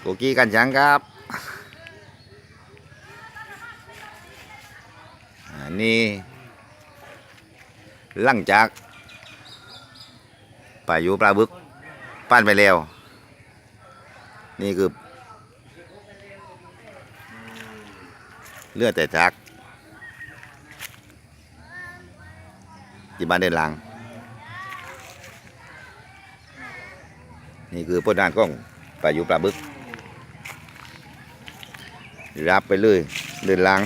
โกกี้กันยังครับนี่หลังจากพายุปลาบึกผ่านไปแล้วนี่คือเลือดแต่จากที่บ้านเดินหลังนี่คือผลงานของพายุปลาบึกรับไปเลยเดินหลัง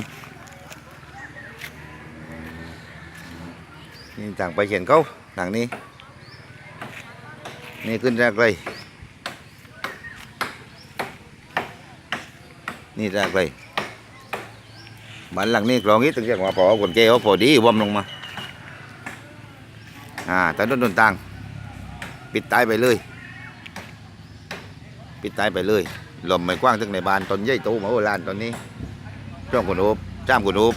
นี่ต่างไปเขียนเขาทางนี้นี่ขึ้นแรกเลยนี่แรกเลยบ้านหลังนี้กลองนี้ตึงจากว่าพอคนเกเขาพอดีวอมลงมาตอนต้นต่างปิดตายไปเลยปิดตายไปเลยลมไม่กว้างถึงในบ้านตอนใหญ่โตมาโบราณตอนนี้ช่วงกุนอุบจ้ามกุนอุบ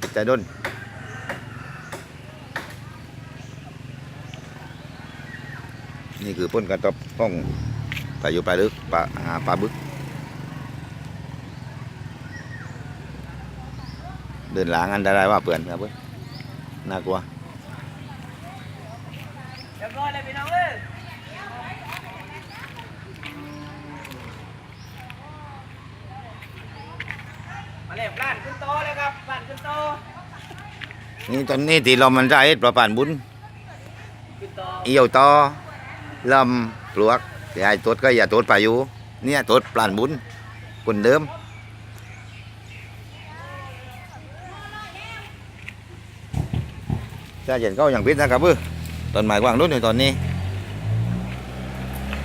ปิดตายด้นนี่คือพ้นกระทบของพายุปลาบึกปลาบึกเดินหลังอันตรายว่าเปื่อนครับเพื่อนน่ากลัวเรียบร้อยเลยพี่น้องเอ้ยมาเล็บล้านขึ้นโตเลยครับล้านขึ้นโตนี่ตอนนี้ที่เรามันได้ประปานบุญเอี่ยวต่อลำปลวกแต่ไอ้ตัวก็อย่าตัวพายุเนี่ยตัวปลานบุญคนเดิมถ้าเห็นเขาอย่างพิษนะครับตอนหมายกว้างรุ่นในตอนนี้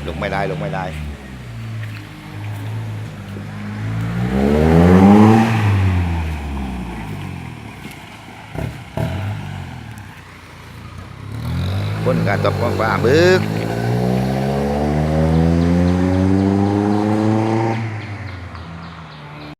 ลงไม่ได้คนการตบกว้างปลาบึก